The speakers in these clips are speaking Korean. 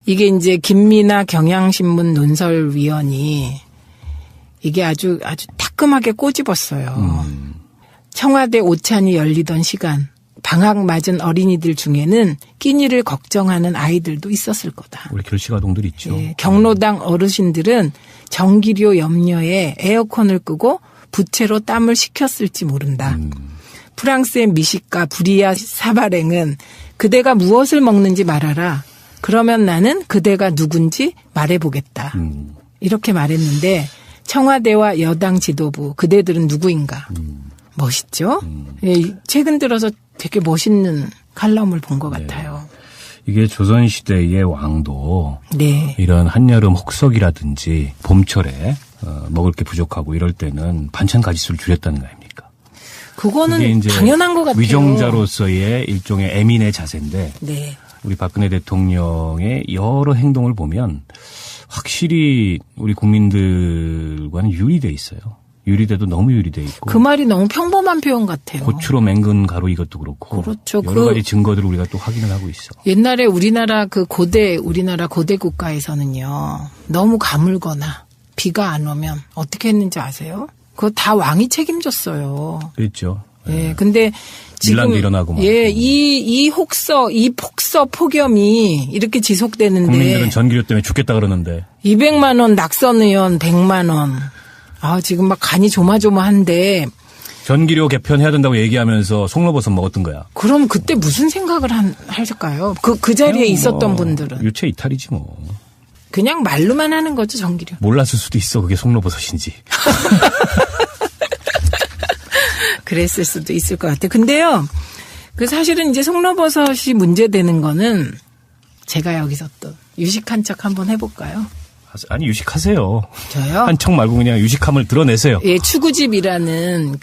이게 이제 김미나 경향신문 논설위원이 이게 아주 따끔하게 꼬집었어요. 청와대 오찬이 열리던 시간, 방학 맞은 어린이들 중에는 끼니를 걱정하는 아이들도 있었을 거다. 우리 결식아동들 있죠. 예, 경로당 어르신들은 전기료 염려에 에어컨을 끄고 부채로 땀을 식혔을지 모른다. 프랑스의 미식가 브리아 사바랭은 그대가 무엇을 먹는지 말하라. 그러면 나는 그대가 누군지 말해보겠다. 이렇게 말했는데 청와대와 여당 지도부 그대들은 누구인가. 멋있죠? 예, 최근 들어서 되게 멋있는 칼럼을 본 것 같아요. 이게 조선시대의 왕도 네. 이런 한여름 혹석이라든지 봄철에 먹을 게 부족하고 이럴 때는 반찬 가짓수를 줄였다는 거 아닙니까? 그거는 이게 이제 당연한 것 같아요. 위정자로서의 일종의 애민의 자세인데 네. 우리 박근혜 대통령의 여러 행동을 보면 확실히 우리 국민들과는 유리돼 있어요. 유리돼도 너무 유리돼 있고. 그 말이 너무 평범한 표현 같아요. 고추로 맹근 가루 이것도 그렇고. 그렇죠. 여러 가지 증거들을 우리가 또 확인을 하고 있어. 옛날에 우리나라 고대 국가에서는요. 너무 가물거나 비가 안 오면 어떻게 했는지 아세요? 그거 다 왕이 책임졌어요. 그렇죠. 예. 근데 지금 밀란도 일어나고 막. 예, 이 폭서 폭염이 이렇게 지속되는데 국민들은 전기료 때문에 죽겠다 그러는데 200만 원 낙선 의원 100만 원. 아, 지금 막 간이 조마조마한데. 전기료 개편해야 된다고 얘기하면서 송로버섯 먹었던 거야. 그럼 그때 무슨 생각을 할까요? 그 자리에 있었던 분들은. 유체 이탈이지 뭐. 그냥 말로만 하는 거죠, 전기료. 몰랐을 수도 있어. 그게 송로버섯인지. 그랬을 수도 있을 것 같아요. 근데요, 사실은 이제 송로버섯이 문제되는 거는 제가 여기서 또 유식한 척 한번 해볼까요? 아니, 유식하세요. 저요? 한 척 말고 그냥 유식함을 드러내세요. 예, 추구집이라는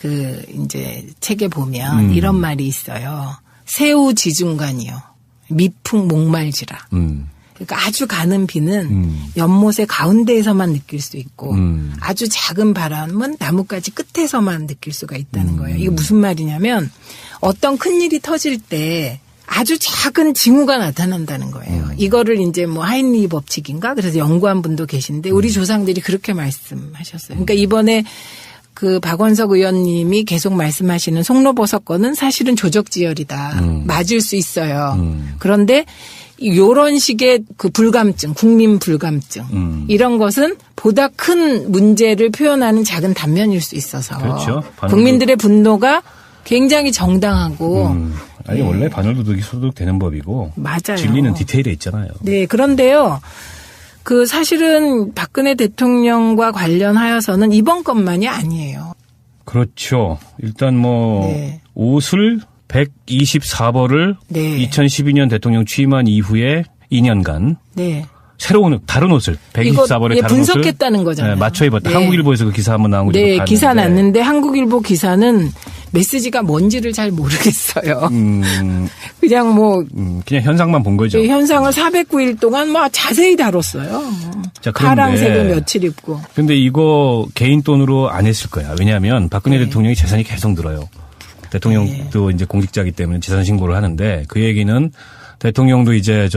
이제 책에 보면 이런 말이 있어요. 새우 지중간이요. 미풍 목말지라. 그러니까 아주 가는 비는 연못의 가운데에서만 느낄 수 있고 아주 작은 바람은 나뭇가지 끝에서만 느낄 수가 있다는 거예요. 이게 무슨 말이냐면 어떤 큰일이 터질 때 아주 작은 징후가 나타난다는 거예요. 이거를 이제 뭐 하인리 법칙인가? 그래서 연구한 분도 계신데 우리 조상들이 그렇게 말씀하셨어요. 그러니까 이번에 박원석 의원님이 계속 말씀하시는 송로버섯 건은 사실은 조적지열이다. 맞을 수 있어요. 그런데 요런 식의 불감증, 국민 불감증 이런 것은 보다 큰 문제를 표현하는 작은 단면일 수 있어서 그렇죠. 국민들의 분노가 굉장히 정당하고 아니 네. 원래 반월도덕이 소득되는 법이고 맞아요. 진리는 디테일에 있잖아요. 네, 그런데요. 사실은 박근혜 대통령과 관련하여서는 이번 것만이 아니에요. 그렇죠. 일단 네. 옷을 124벌을 네. 2012년 대통령 취임한 이후에 2년간 네. 새로운 다른 옷을 124벌의 이거, 다른 옷을 분석했다는 거잖아요. 맞춰 입었다. 네. 한국일보에서 그 기사 한번 나온 거 네, 봤는데. 기사 났는데 한국일보 기사는 메시지가 뭔지를 잘 모르겠어요. 그냥 그냥 현상만 본 거죠. 현상을 409일 동안 자세히 다뤘어요. 자, 파랑색을 며칠 입고. 근데 이거 개인 돈으로 안 했을 거야. 왜냐하면 박근혜 네. 대통령이 재산이 계속 늘어요. 대통령도 이제 공직자이기 때문에 재산 신고를 하는데 그 얘기는 대통령도 이제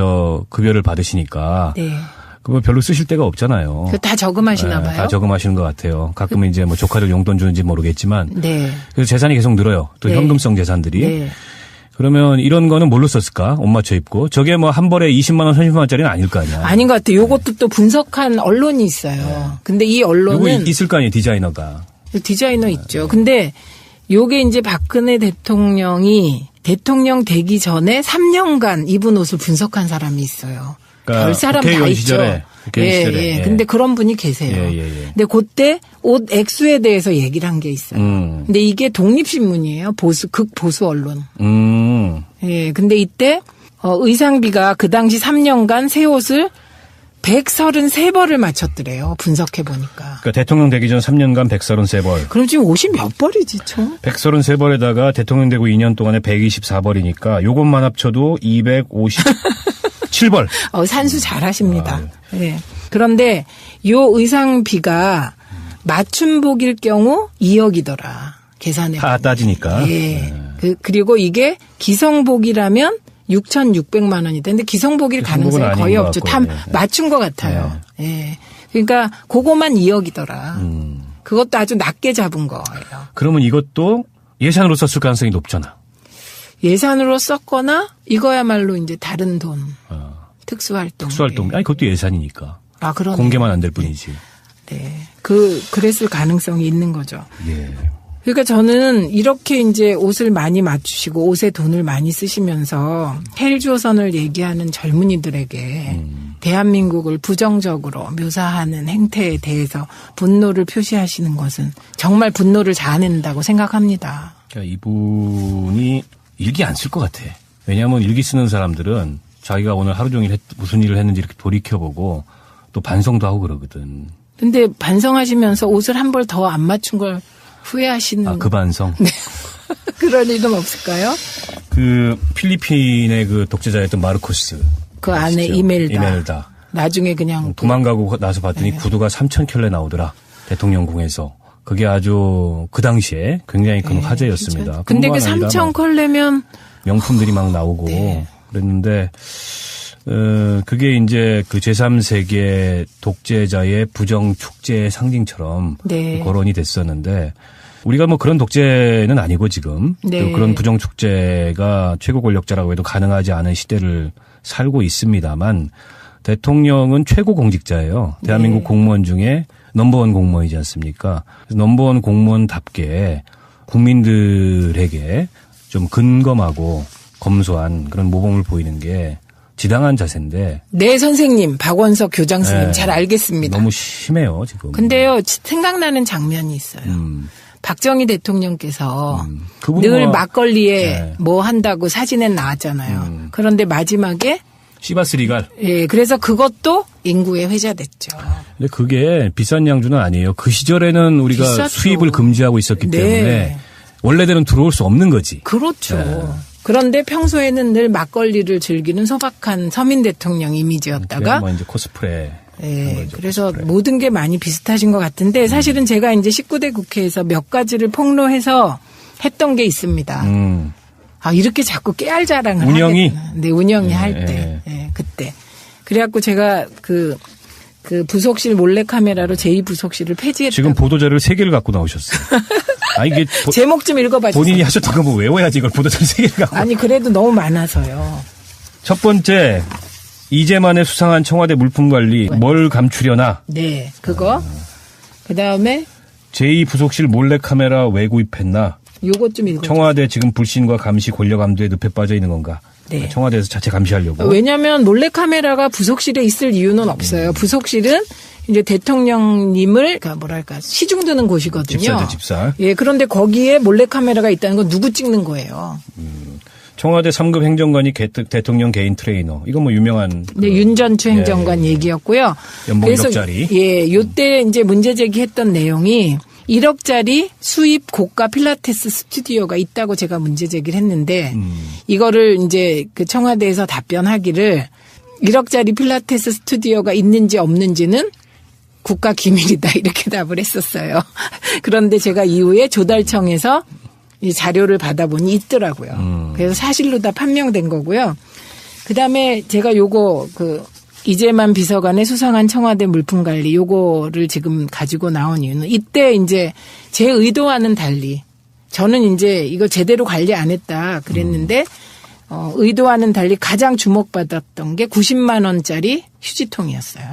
급여를 받으시니까 네. 그거 별로 쓰실 데가 없잖아요. 다 저금하시나 봐요. 다 저금하시는 것 같아요. 가끔은 이제 조카들 용돈 주는지 모르겠지만. 네. 그래서 재산이 계속 늘어요. 또 네. 현금성 재산들이. 네. 그러면 이런 거는 뭘로 썼을까? 옷 맞춰 입고. 저게 한 벌에 20만 원, 30만 원짜리는 아닐 거 아니야. 아닌 것 같아요. 요것도 또 분석한 언론이 있어요. 네. 근데 이 언론은. 요거 있을 거 아니에요, 디자이너가. 디자이너 있죠. 근데 요게 이제 박근혜 대통령이 대통령 되기 전에 3년간 입은 옷을 분석한 사람이 있어요. 그러니까 별 사람 다 있죠. 시절에. 예. 근데 그런 분이 계세요. 예. 근데 그때 옷 액수에 대해서 얘기를 한 게 있어요. 근데 이게 독립신문이에요. 극보수 언론. 예. 근데 이때 의상비가 그 당시 3년간 새 옷을 133벌을 맞췄더래요. 분석해 보니까. 그러니까 대통령 되기 전 3년간 133벌. 그럼 지금 옷이 몇 벌이지, 총? 133벌에다가 대통령 되고 2년 동안에 124벌이니까 요것만 합쳐도 257벌. 산수 잘하십니다. 네. 그런데 요 의상비가 맞춤복일 경우 2억이더라. 계산해. 다 따지니까. 예. 그리고 이게 기성복이라면 6,600만 원이다. 근데 기성복일 가능성이 거의 없죠. 다 맞춘 것 같아요. 예. 그러니까 그거만 2억이더라. 그것도 아주 낮게 잡은 거예요. 그러면 이것도 예산으로 썼을 가능성이 높잖아. 예산으로 썼거나 이거야말로 이제 다른 돈. 특수활동. 아니 그것도 예산이니까. 아, 그러네. 공개만 안 될 뿐이지. 네. 그랬을 가능성이 있는 거죠. 예. 그러니까 저는 이렇게 이제 옷을 많이 맞추시고 옷에 돈을 많이 쓰시면서 헬조선을 얘기하는 젊은이들에게 대한민국을 부정적으로 묘사하는 행태에 대해서 분노를 표시하시는 것은 정말 분노를 자아낸다고 생각합니다. 그러니까 이분이 일기 안 쓸 것 같아. 왜냐하면 일기 쓰는 사람들은 자기가 오늘 하루 종일 무슨 일을 했는지 이렇게 돌이켜보고 또 반성도 하고 그러거든. 근데 반성하시면서 옷을 한 벌 더 안 맞춘 걸 후회하시는. 아, 그 반성? 네. 그런 일은 없을까요? 그 필리핀의 그 독재자였던 마르코스. 그 안에 이멜다. 나중에 그냥. 도망가고 나서 봤더니 네. 구두가 3,000켤레 나오더라. 대통령궁에서. 그게 아주 그 당시에 굉장히 큰 화제였습니다. 그렇죠. 근데 그 3,000켤레면. 명품들이 막 나오고 네. 그랬는데, 그게 이제 그 제3세계 독재자의 부정축제의 상징처럼 네. 거론이 됐었는데, 우리가 뭐 그런 독재는 아니고 지금 네. 그런 부정축제가 최고 권력자라고 해도 가능하지 않은 시대를 살고 있습니다만, 대통령은 최고 공직자예요. 대한민국 네. 공무원 중에 넘버원 공무원이지 않습니까? 그래서 넘버원 공무원답게 국민들에게 좀 근검하고 검소한 그런 모범을 보이는 게 지당한 자세인데. 네, 선생님. 박원석 교장 선생님 네. 잘 알겠습니다. 너무 심해요, 지금. 근데요, 생각나는 장면이 있어요. 박정희 대통령께서 늘 막걸리에 네. 뭐 한다고 사진에 나왔잖아요. 그런데 마지막에 시바스 리갈. 예, 그래서 그것도 인구에 회자됐죠. 근데 그게 비싼 양주는 아니에요. 그 시절에는 우리가 비쌌죠. 수입을 금지하고 있었기 네. 때문에 원래대로는 들어올 수 없는 거지. 그렇죠. 네. 그런데 평소에는 늘 막걸리를 즐기는 소박한 서민 대통령 이미지였다가 뭐 이제 코스프레. 예, 그래서 모든 게 많이 비슷하신 것 같은데 사실은 제가 이제 19대 국회에서 몇 가지를 폭로해서 했던 게 있습니다. 아, 이렇게 자꾸 깨알 자랑을 운영이? 하겠구나. 네, 운영이 예, 할 때. 예, 그때. 그래갖고 제가 그 부속실 몰래카메라로 제2부속실을 폐지했다고. 지금 보도자료를 3개를 갖고 나오셨어요. 아, 이게 제목 좀 읽어봐 주세요. 본인이 하셨던 거 뭐 외워야지 이걸 보도자료 3개를 갖고. 아니, 그래도 너무 많아서요. 첫 번째, 이재만의 수상한 청와대 물품 관리 뭘 감추려나. 네, 그거. 그다음에 제2부속실 몰래카메라 왜 구입했나. 요것 좀 읽어주세요. 청와대 지금 불신과 감시 권력 암두에 늪에 빠져 있는 건가. 네. 청와대에서 자체 감시하려고. 왜냐하면 몰래카메라가 부속실에 있을 이유는 없어요. 부속실은 이제 대통령님을 그러니까 뭐랄까 시중드는 곳이거든요. 집사죠, 집사. 예, 그런데 거기에 몰래카메라가 있다는 건 누구 찍는 거예요? 청와대 3급 행정관이 대통령 개인 트레이너. 이건 뭐 유명한. 네, 윤전추 행정관 얘기였고요. 연봉 그래서 1억짜리. 예, 요때 이제 문제 제기했던 내용이 1억짜리 수입 고가 필라테스 스튜디오가 있다고 제가 문제 제기를 했는데 이거를 이제 그 청와대에서 답변하기를 1억짜리 필라테스 스튜디오가 있는지 없는지는 국가 기밀이다 이렇게 답을 했었어요. 그런데 제가 이후에 조달청에서 이 자료를 받아보니 있더라고요. 그래서 사실로 다 판명된 거고요. 그다음에 제가 요거 이재만 비서관의 수상한 청와대 물품 관리 요거를 지금 가지고 나온 이유는 이때 이제 제 의도와는 달리 저는 이제 이거 제대로 관리 안 했다 그랬는데 의도와는 달리 가장 주목받았던 게 90만 원짜리 휴지통이었어요.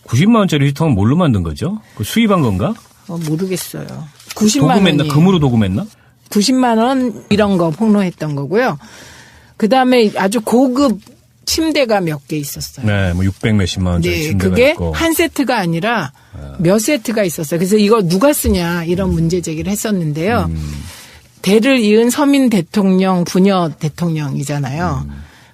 90만 원짜리 휴지통은 뭘로 만든 거죠? 그 수입한 건가? 모르겠어요. 90만 도금했나? 원이 금으로 도금했나? 90만 원 이런 거 폭로했던 거고요. 그다음에 아주 고급 침대가 몇 개 있었어요. 네, 뭐 600 몇십만 원짜리 네, 침대가 그게 있고. 한 세트가 아니라 몇 세트가 있었어요. 그래서 이거 누가 쓰냐 이런 문제 제기를 했었는데요. 대를 이은 서민 대통령 부녀 대통령이잖아요.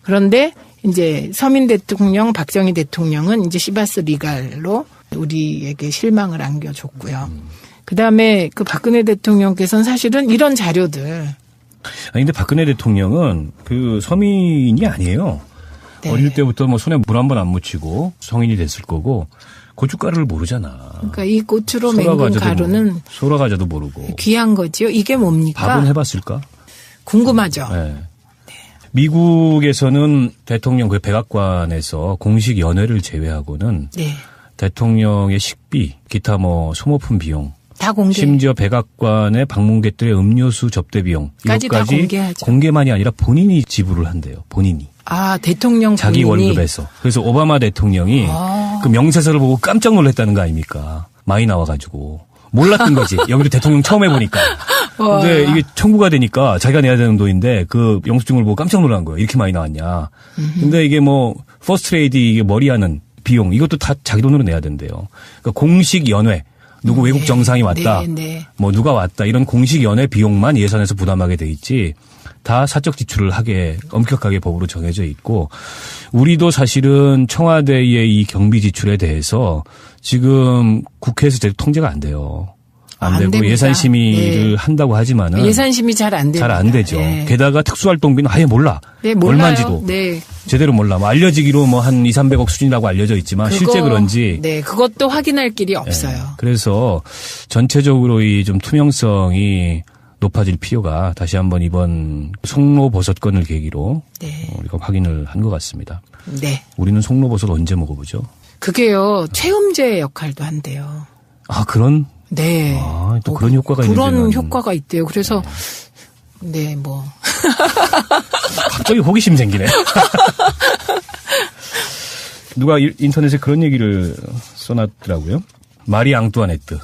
그런데 이제 서민 대통령 박정희 대통령은 이제 시바스 리갈로 우리에게 실망을 안겨줬고요. 그다음에 그 박근혜 대통령께서는 사실은 이런 자료들. 아니 근데 박근혜 대통령은 그 서민이 아니에요. 네. 어릴 때부터 뭐 손에 물 한 번 안 묻히고 성인이 됐을 거고 고춧가루를 모르잖아. 그러니까 이 고추로 맹근 가루는 소라과자도 모르고 귀한 거지요. 이게 뭡니까? 밥은 해봤을까? 궁금하죠. 네. 미국에서는 대통령 그 백악관에서 공식 연회를 제외하고는 네. 대통령의 식비, 기타 뭐 소모품 비용, 다 공개. 심지어 백악관의 방문객들의 음료수 접대 비용까지 다 공개하죠. 공개만이 아니라 본인이 지불을 한대요. 본인이. 아, 대통령 자기 본인이. 월급에서. 그래서 오바마 대통령이 그 명세서를 보고 깜짝 놀랐다는 거 아닙니까? 많이 나와가지고. 몰랐던 거지. 여기도 대통령 처음 해보니까. 근데 이게 청구가 되니까 자기가 내야 되는 돈인데 그 영수증을 보고 깜짝 놀란 거예요. 이렇게 많이 나왔냐. 근데 이게 뭐 퍼스트 레이디 이게 머리하는 비용 이것도 다 자기 돈으로 내야 된대요. 그러니까 공식 연회. 누구 외국 정상이 왔다. 뭐 누가 왔다. 이런 공식 연회 비용만 예산에서 부담하게 돼 있지. 다 사적 지출을 하게 엄격하게 법으로 정해져 있고 우리도 사실은 청와대의 이 경비 지출에 대해서 지금 국회에서 제대로 통제가 안 돼요. 안 되고 됩니다. 예산 심의를 한다고 하지만은 예산 심의 잘 안 됩니다. 잘 안 되죠. 네. 게다가 특수활동비는 아예 몰라. 네, 몰라요. 얼마인지도 네. 제대로 몰라. 뭐 알려지기로 뭐 한 2, 300억 수준이라고 알려져 있지만 실제 그런지 네, 그것도 확인할 길이 없어요. 네. 그래서 전체적으로 이 좀 투명성이 높아질 필요가 다시 한번 이번 송로버섯 건을 계기로 네. 우리가 확인을 한 것 같습니다. 네. 우리는 송로버섯 언제 먹어보죠? 그게요. 체험제 역할도 한대요. 아 그런? 네. 아, 또 그런 효과가 있는지 그런 효과가 있대요. 그래서 네, 뭐 갑자기 호기심 생기네. 누가 인터넷에 그런 얘기를 써놨더라고요. 마리 앙뚜아네트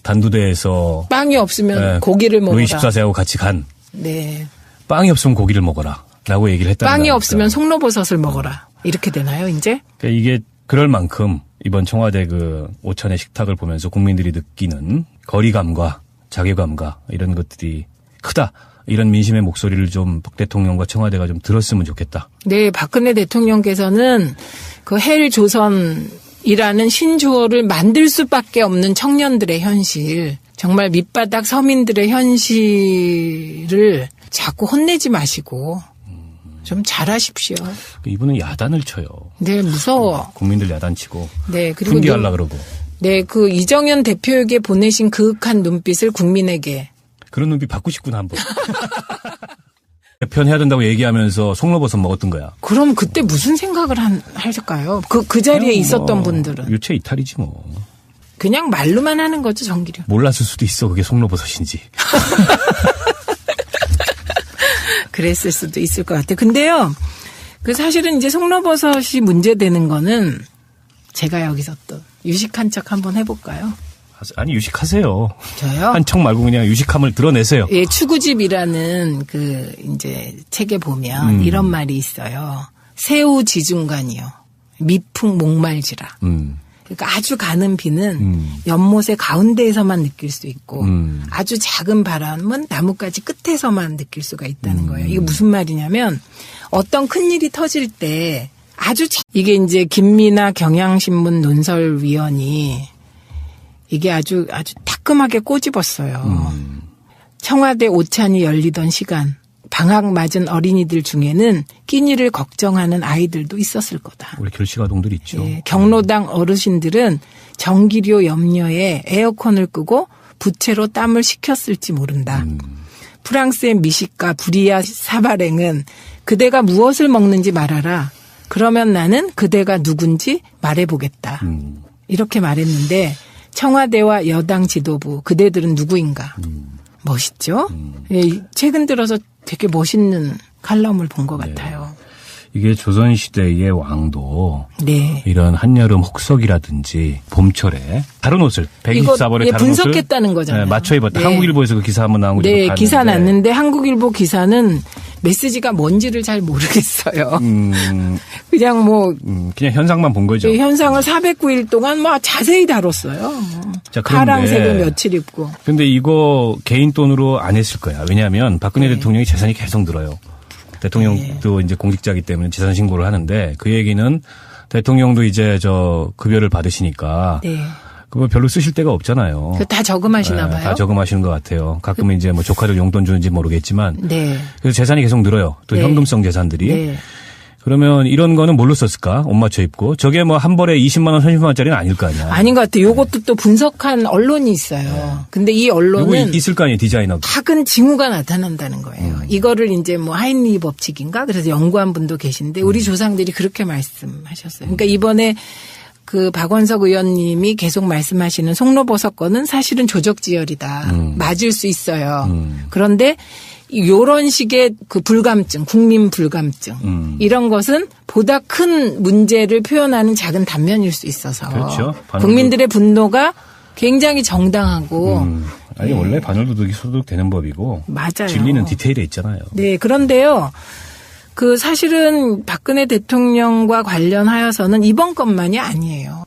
단두대에서 빵이 없으면 고기를 먹어라. 루이 14세하고 같이 간. 네. 빵이 없으면 고기를 먹어라. 라고 얘기를 했다는 빵이 거니까. 없으면 송로버섯을 먹어라. 이렇게 되나요, 이제? 그러니까 이게 그럴 만큼 이번 청와대 그 오찬의 식탁을 보면서 국민들이 느끼는 거리감과 자괴감과 이런 것들이 크다. 이런 민심의 목소리를 좀 박 대통령과 청와대가 좀 들었으면 좋겠다. 네, 박근혜 대통령께서는 그 헬 조선이라는 신조어를 만들 수밖에 없는 청년들의 현실, 정말 밑바닥 서민들의 현실을 자꾸 혼내지 마시고 좀 잘하십시오. 이분은 야단을 쳐요. 네, 무서워. 국민들 야단치고. 네, 그리고 훈계하려고 그러고. 네, 그 이정현 대표에게 보내신 그윽한 눈빛을 국민에게. 그런 눈빛 받고 싶구나 한번. 개편해야 된다고 얘기하면서 송로버섯 먹었던 거야. 그럼 그때 무슨 생각을 할까요? 그 자리에 있었던 분들은. 유체 이탈이지 뭐. 그냥 말로만 하는 거죠, 정기령. 몰랐을 수도 있어. 그게 송로버섯인지. 그랬을 수도 있을 것 같아요. 근데요, 그 사실은 이제 송로버섯이 문제되는 거는 제가 여기서 또 유식한 척 한번 해볼까요? 아니, 유식하세요. 저요? 한 척 말고 그냥 유식함을 드러내세요. 예, 추구집이라는 그 이제 책에 보면 이런 말이 있어요. 새우 지중간이요. 미풍 목말지라. 그러니까 아주 가는 비는 연못의 가운데에서만 느낄 수 있고 아주 작은 바람은 나뭇가지 끝에서만 느낄 수가 있다는 거예요. 이게 무슨 말이냐면 어떤 큰일이 터질 때 아주 이게 이제 김미나 경향신문 논설위원이 이게 아주 따끔하게 꼬집었어요. 청와대 오찬이 열리던 시간 방학 맞은 어린이들 중에는 끼니를 걱정하는 아이들도 있었을 거다. 우리 결식아동들 있죠. 예, 경로당 어르신들은 전기료 염려에 에어컨을 끄고 부채로 땀을 식혔을지 모른다. 프랑스의 미식가 브리아 사바랭은 그대가 무엇을 먹는지 말하라. 그러면 나는 그대가 누군지 말해보겠다. 이렇게 말했는데 청와대와 여당 지도부 그대들은 누구인가. 멋있죠? 예, 최근 들어서 되게 멋있는 칼럼을 본 것 같아요. 이게 조선시대의 왕도 네. 이런 한여름 혹석이라든지 봄철에 다른 옷을 124번의 예, 다른 옷을 분석했다는 거잖아요. 맞춰 입었다. 네. 한국일보에서 그 기사 한번 나온 거 네, 봤는데. 기사 났는데 한국일보 기사는 메시지가 뭔지를 잘 모르겠어요. 그냥 뭐 그냥 현상만 본 거죠. 현상을 409일 동안 뭐 자세히 다뤘어요. 자, 파랑색을 며칠 입고. 근데 이거 개인 돈으로 안 했을 거야. 왜냐하면 박근혜 대통령이 재산이 계속 늘어요. 대통령도 이제 공직자이기 때문에 재산 신고를 하는데 그 얘기는 대통령도 이제 급여를 받으시니까 그거 별로 쓰실 데가 없잖아요. 다 저금하시나 봐요. 다 저금하시는 것 같아요. 가끔은 이제 뭐 조카들 용돈 주는지 모르겠지만. 네. 그래서 재산이 계속 늘어요. 또 현금성 재산들이. 그러면 이런 거는 뭘로 썼을까? 옷 맞춰 입고. 저게 뭐 한 벌에 20만 원, 30만 원짜리는 아닐 거 아니야. 아닌 것 같아요. 요것도 또 분석한 언론이 있어요. 근데 이 언론은 요거 있을 거 아니에요, 디자이너가. 작은 징후가 나타난다는 거예요. 이거를 이제 뭐 하인리 법칙인가? 그래서 연구한 분도 계신데 우리 조상들이 그렇게 말씀하셨어요. 그러니까 이번에 그 박원석 의원님이 계속 말씀하시는 송로버섯 건은 사실은 조적지혈이다. 맞을 수 있어요. 그런데 요런 식의 그 불감증, 국민 불감증 이런 것은 보다 큰 문제를 표현하는 작은 단면일 수 있어서 그렇죠. 국민들의 분노가 굉장히 정당하고 아니 원래 반월도둑이 소독되는 법이고 맞아요. 진리는 디테일에 있잖아요. 네, 그런데요. 그 사실은 박근혜 대통령과 관련하여서는 이번 것만이 아니에요.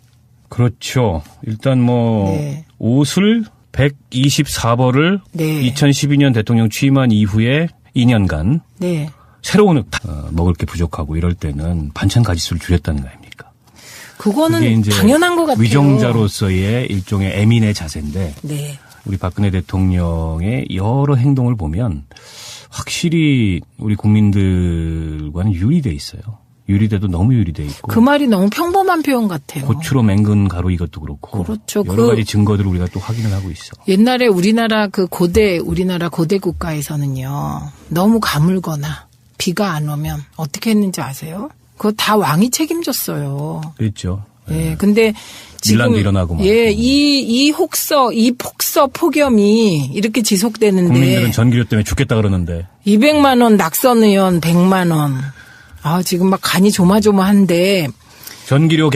그렇죠. 일단 뭐 네. 옷을 124벌을 네. 2012년 대통령 취임한 이후에 2년간 네. 새로운 먹을 게 부족하고 이럴 때는 반찬 가짓수를 줄였다는 거 아닙니까? 그거는 그게 이제 당연한 것 같아요. 위정자로서의 일종의 애민의 자세인데 네. 우리 박근혜 대통령의 여러 행동을 보면 확실히 우리 국민들과는 유리돼 있어요. 유리돼도 너무 유리돼 있고. 그 말이 너무 평범한 표현 같아요. 고추로 맹근 가루 이것도 그렇고. 그렇죠. 여러 가지 증거들을 우리가 또 확인을 하고 있어. 옛날에 우리나라 고대 국가에서는요. 너무 가물거나 비가 안 오면 어떻게 했는지 아세요? 그거 다 왕이 책임졌어요. 그렇죠. 예. 근데 지금 밀란도 일어나고 막. 예, 이 폭서 폭염이 이렇게 지속되는데 국민들은 전기료 때문에 죽겠다 그러는데 200만 원 낙선 의원 100만 원. 아, 지금 막 간이 조마조마한데 전기료